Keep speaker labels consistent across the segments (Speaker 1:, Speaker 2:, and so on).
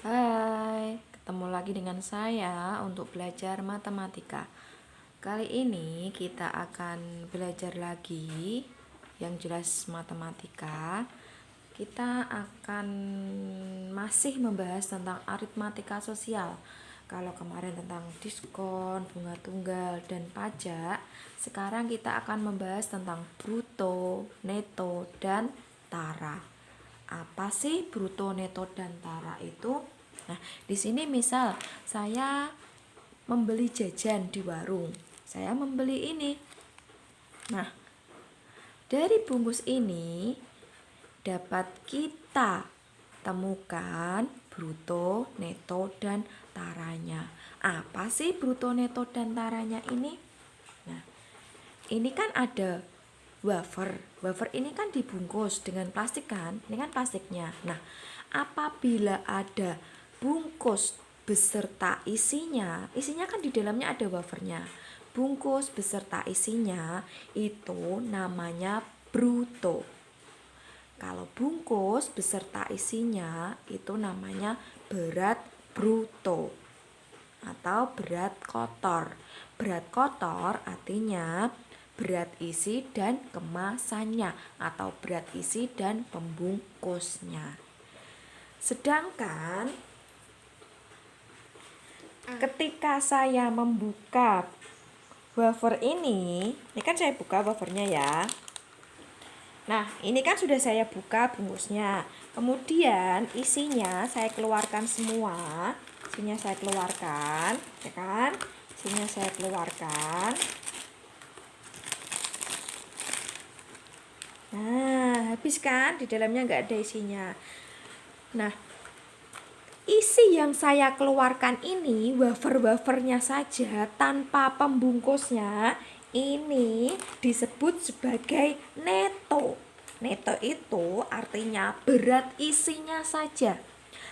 Speaker 1: Hai, ketemu lagi dengan saya untuk belajar matematika. Kali ini kita akan belajar lagi yang jelas matematika. Kita akan masih membahas tentang aritmatika sosial. Kalau kemarin tentang diskon, bunga tunggal, dan pajak, sekarang kita akan membahas tentang bruto, neto, dan tara. Apa sih bruto, neto, dan tara itu? Nah, di sini misal saya membeli jajan di warung. Saya membeli ini. Nah, dari bungkus ini dapat kita temukan bruto, neto, dan taranya. Apa sih bruto, neto, dan taranya ini? Nah, ini kan ada wafer. Wafer ini kan dibungkus dengan plastik kan? Ini kan plastiknya. Nah, apabila ada bungkus beserta isinya kan di dalamnya ada wafernya. Bungkus beserta isinya itu namanya bruto. Kalau bungkus beserta isinya itu namanya berat bruto atau berat kotor. Berat kotor artinya berat isi dan kemasannya atau berat isi dan pembungkusnya. Sedangkan ketika saya membuka wafer ini kan saya buka wafernya ya. Nah, ini kan sudah saya buka bungkusnya. Kemudian isinya saya keluarkan semua. Isinya saya keluarkan, ya kan? Isinya saya keluarkan. Nah, habis kan? Di dalamnya nggak ada isinya. Nah, isi yang saya keluarkan ini wafer-wafernya saja tanpa pembungkusnya ini disebut sebagai neto. Neto itu artinya berat isinya saja.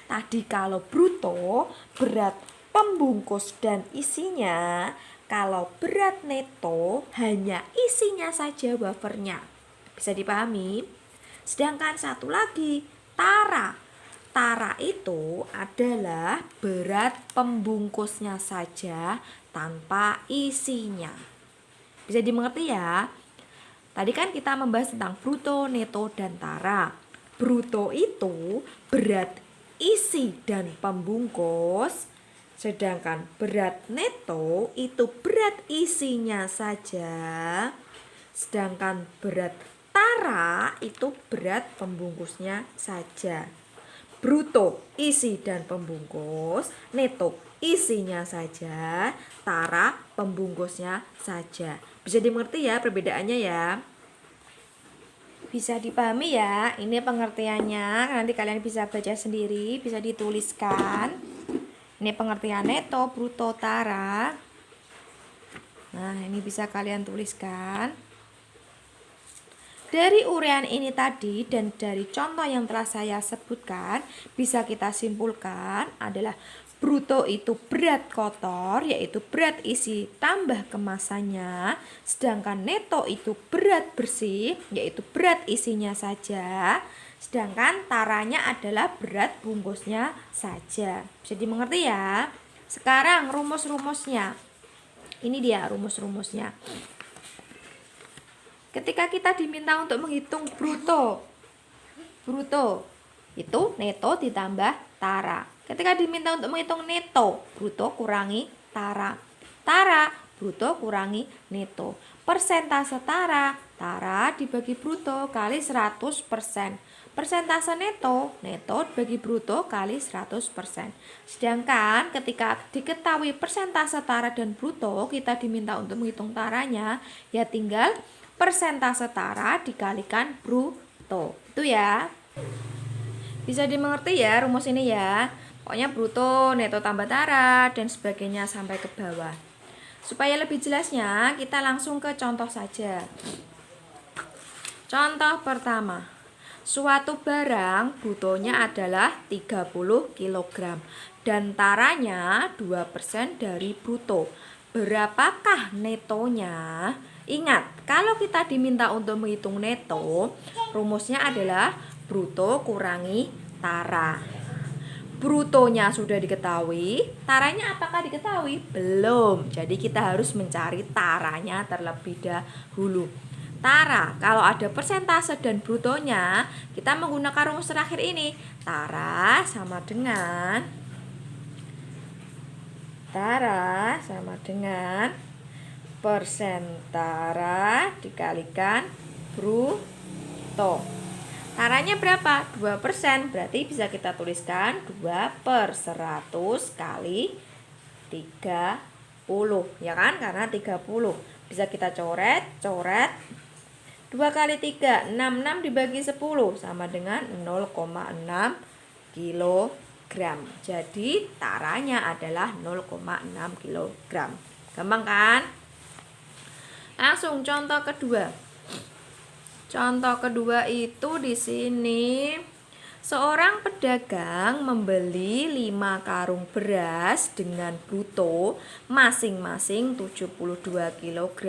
Speaker 1: Tadi kalau bruto berat pembungkus dan isinya, kalau berat neto hanya isinya saja wafernya. Bisa dipahami? Sedangkan satu lagi tara. Tara itu adalah berat pembungkusnya saja tanpa isinya. Bisa dimengerti ya? Tadi kan kita membahas tentang bruto, neto, dan tara. Bruto itu berat isi dan pembungkus, sedangkan berat neto itu berat isinya saja, sedangkan berat tara itu berat pembungkusnya saja. Bruto isi dan pembungkus, neto isinya saja, tara pembungkusnya saja. Bisa dimengerti ya perbedaannya ya? Bisa dipahami ya? Ini pengertiannya. Nanti kalian bisa baca sendiri, bisa dituliskan. Ini pengertian neto, bruto, tara. Nah, ini bisa kalian tuliskan. Dari uraian ini tadi dan dari contoh yang telah saya sebutkan, bisa kita simpulkan adalah bruto itu berat kotor, yaitu berat isi tambah kemasannya. Sedangkan neto itu berat bersih, yaitu berat isinya saja. Sedangkan taranya adalah berat bungkusnya saja. Bisa dimengerti ya? Sekarang rumus-rumusnya. Ini dia rumus-rumusnya. Ketika kita diminta untuk menghitung bruto itu neto ditambah tara. Ketika diminta untuk menghitung neto, bruto kurangi tara. Tara, bruto kurangi neto. Persentase tara dibagi bruto kali 100%. Persentase neto bagi bruto kali 100%. Sedangkan ketika diketahui persentase tara dan bruto, kita diminta untuk menghitung taranya, ya tinggal persentase tara dikalikan bruto. Itu ya. Bisa dimengerti ya rumus ini ya. Pokoknya bruto, neto tambah tara dan sebagainya sampai ke bawah. Supaya lebih jelasnya, kita langsung ke contoh saja. Contoh pertama. Suatu barang brutonya adalah 30 kg dan taranya 2% dari bruto. Berapakah netonya? Ingat, kalau kita diminta untuk menghitung neto, rumusnya adalah bruto kurangi tara. Brutonya sudah diketahui, taranya apakah diketahui? Belum. Jadi kita harus mencari taranya terlebih dahulu. Tara, kalau ada persentase dan brutonya, kita menggunakan rumus terakhir ini. Tara sama dengan persen tara dikalikan bruto. Taranya berapa? 2%. Berarti bisa kita tuliskan 2/100 kali 30. Ya kan? Karena 30. Bisa kita coret. 2 kali 3, 66 dibagi 10 sama dengan 0,6 kilogram. Jadi taranya adalah 0,6 kilogram. Gampang kan? Langsung contoh kedua. Contoh kedua itu di sini. Seorang pedagang membeli 5 karung beras dengan bruto masing-masing 72 kg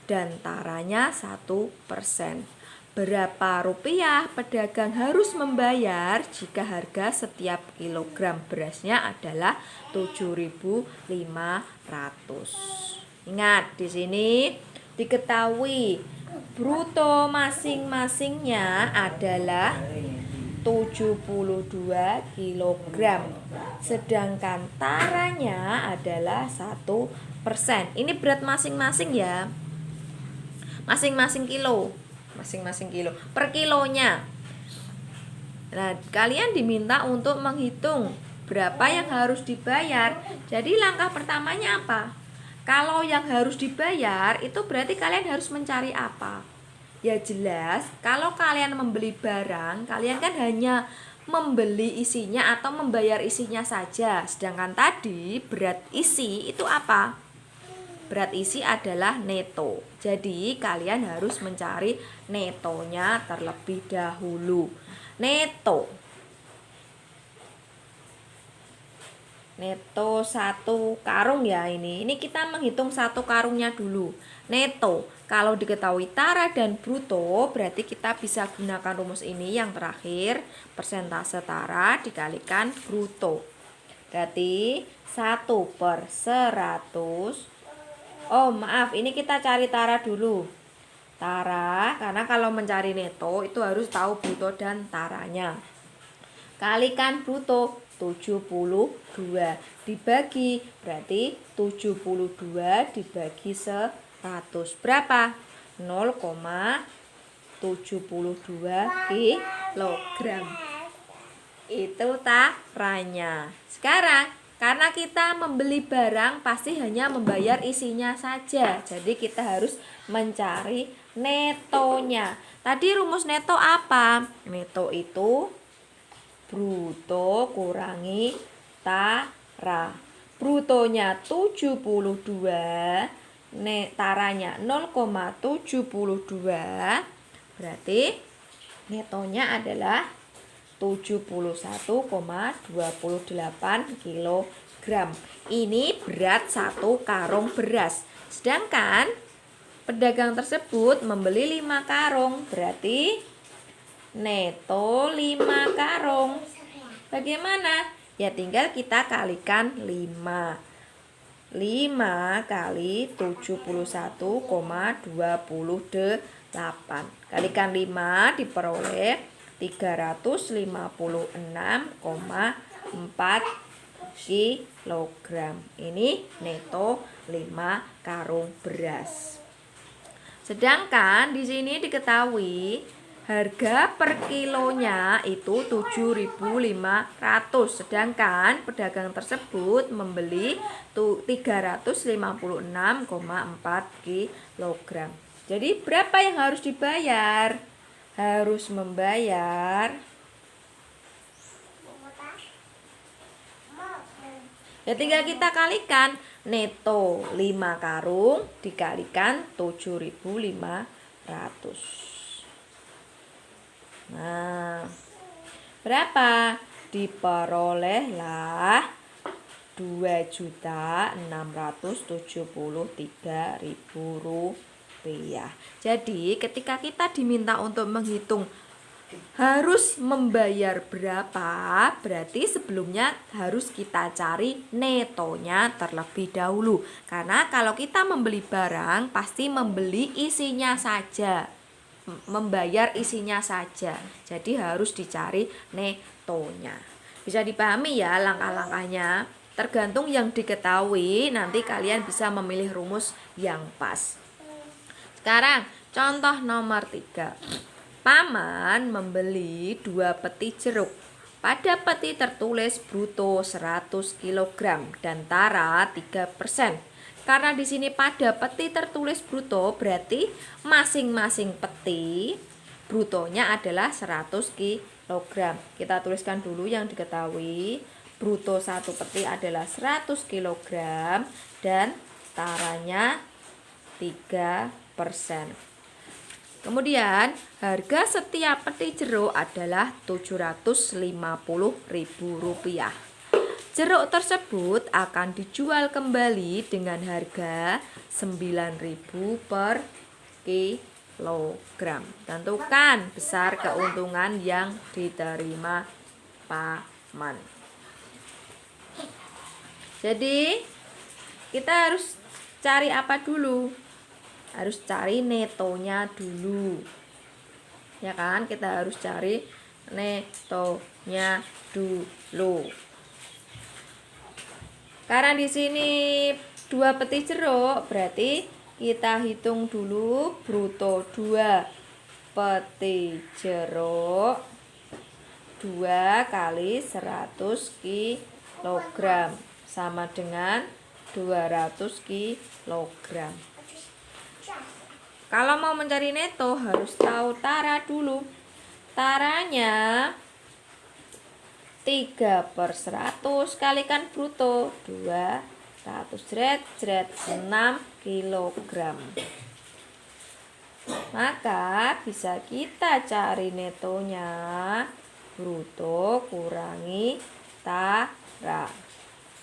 Speaker 1: dan taranya 1%. Berapa rupiah pedagang harus membayar jika harga setiap kilogram berasnya adalah 7.500? Ingat, di sini diketahui bruto masing-masingnya adalah 72 kg. Sedangkan taranya adalah 1%. Ini berat masing-masing ya. Masing-masing kilo per kilonya. Nah, kalian diminta untuk menghitung berapa yang harus dibayar. Jadi langkah pertamanya apa? Kalau yang harus dibayar itu berarti kalian harus mencari apa? Ya jelas, kalau kalian membeli barang, kalian kan hanya membeli isinya atau membayar isinya saja. Sedangkan tadi berat isi itu apa? Berat isi adalah neto. Jadi kalian harus mencari netonya terlebih dahulu. Neto 1 karung ya ini. Ini kita menghitung 1 karungnya dulu. Neto, kalau diketahui tara dan bruto, berarti kita bisa gunakan rumus ini yang terakhir. Persentase tara dikalikan bruto. Berarti 1/100. Oh maaf, ini kita cari tara dulu. Tara, karena kalau mencari neto itu harus tahu bruto dan taranya. Kalikan bruto 72 dibagi, berarti 72 dibagi 100 berapa? 0,72 kilogram. Itu taranya. Sekarang karena kita membeli barang pasti hanya membayar isinya saja. Jadi kita harus mencari netonya. Tadi rumus neto apa? Neto itu bruto kurangi tara. Brutonya 72, taranya 0,72. Berarti netonya adalah 71,28 kg. Ini berat 1 karung beras. Sedangkan pedagang tersebut membeli 5 karung. Berarti neto 5 karung. Bagaimana? Ya tinggal kita kalikan 5. 5 kali 71,28. Kalikan 5 diperoleh 356,4 kilogram. Ini neto 5 karung beras. Sedangkan di sini diketahui harga per kilonya itu 7.500. Sedangkan pedagang tersebut membeli 356,4 kilogram. Jadi berapa yang harus dibayar? Harus membayar, ya tinggal kita kalikan neto 5 karung dikalikan 7.500. Nah, berapa? Diperolehlah 2.673.000 rupiah. Jadi ketika kita diminta untuk menghitung harus membayar berapa, berarti sebelumnya harus kita cari netonya terlebih dahulu. Karena kalau kita membeli barang, pasti membeli isinya saja, membayar isinya saja. Jadi harus dicari netonya. Bisa dipahami ya langkah-langkahnya. Tergantung yang diketahui, nanti kalian bisa memilih rumus yang pas. Sekarang contoh nomor 3. Paman membeli 2 peti jeruk. Pada peti tertulis bruto 100 kg dan tara 3%. Karena di sini pada peti tertulis bruto, berarti masing-masing peti brutonya adalah 100 kg. Kita tuliskan dulu yang diketahui. Bruto satu peti adalah 100 kg dan taranya 3%. Kemudian harga setiap peti jeruk adalah Rp750.000. Jeruk tersebut akan dijual kembali dengan harga Rp9.000 per kilogram. Tentukan besar keuntungan yang diterima paman. Jadi kita harus cari apa dulu? Harus cari netonya dulu, ya kan? Kita harus cari netonya dulu. Karena di sini 2 peti jeruk, berarti kita hitung dulu bruto 2 peti jeruk 2 kali 100 kg sama dengan 200 kg. Kalau mau mencari neto harus tahu tara dulu. Taranya 3/100 kalikan bruto 200 6 kg. Maka bisa kita cari netonya bruto kurangi tara.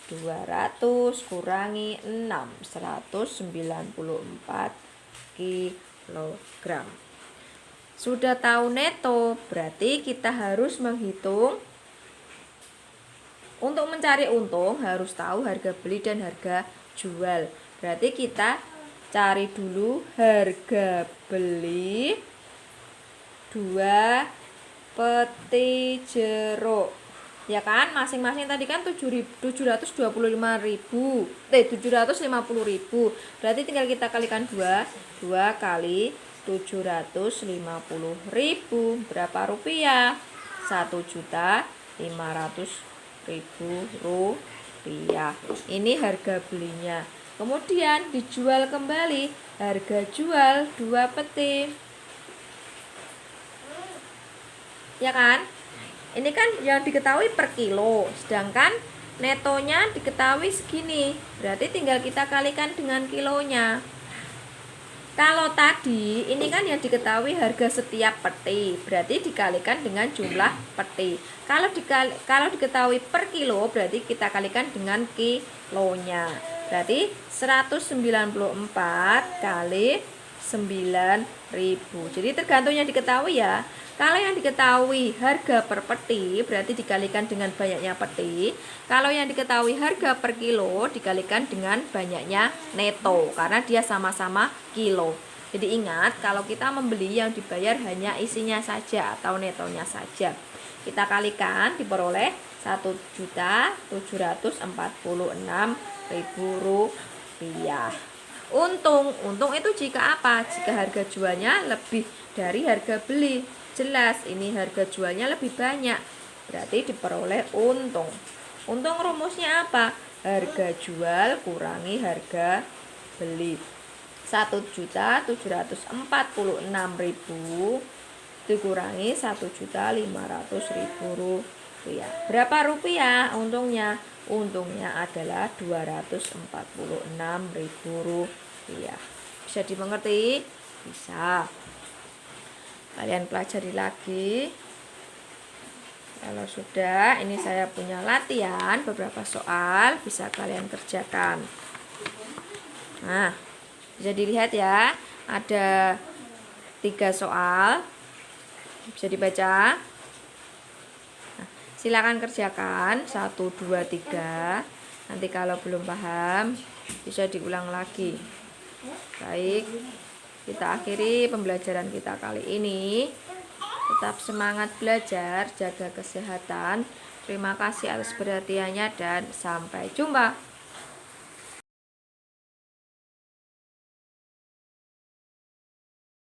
Speaker 1: 200 kurangi 6, 194 kg. Sudah tahu neto, berarti kita harus menghitung. Untuk mencari untung harus tahu harga beli dan harga jual. Berarti kita cari dulu harga beli 2 peti jeruk. Ya kan, masing-masing tadi kan 750.000. Berarti tinggal kita kalikan 2 kali 750.000 berapa rupiah? 1.500.000 rupiah. Ini harga belinya. Kemudian dijual kembali, harga jual 2 peti. Ya kan? Ini kan yang diketahui per kilo, sedangkan netonya diketahui segini. Berarti tinggal kita kalikan dengan kilonya. Kalau tadi ini kan yang diketahui harga setiap peti, berarti dikalikan dengan jumlah peti. Kalau diketahui per kilo, berarti kita kalikan dengan kilonya. Berarti 194 kali 9.000. Jadi tergantung yang diketahui ya. Kalau yang diketahui harga per peti berarti dikalikan dengan banyaknya peti. Kalau yang diketahui harga per kilo dikalikan dengan banyaknya neto, karena dia sama-sama kilo. Jadi ingat, kalau kita membeli yang dibayar hanya isinya saja atau netonya saja. Kita kalikan diperoleh Rp1.746.000. Untung itu jika apa? Jika harga jualnya lebih dari harga beli. Jelas ini harga jualnya lebih banyak, berarti diperoleh untung. Untung rumusnya apa? Harga jual kurangi harga beli. 1.746.000 dikurangi 1.500.000 rupiah. Berapa rupiah untungnya? Untungnya adalah 246.000 rupiah. Bisa dimengerti? Bisa. Kalian pelajari lagi. Kalau sudah, ini saya punya latihan beberapa soal, bisa kalian kerjakan. Nah, bisa dilihat ya, ada 3 soal. Bisa dibaca. Nah, silakan kerjakan 1, 2, 3. Nanti kalau belum paham bisa diulang lagi. Baik, kita akhiri pembelajaran kita kali ini. Tetap semangat belajar, jaga kesehatan. Terima kasih atas perhatiannya dan sampai jumpa.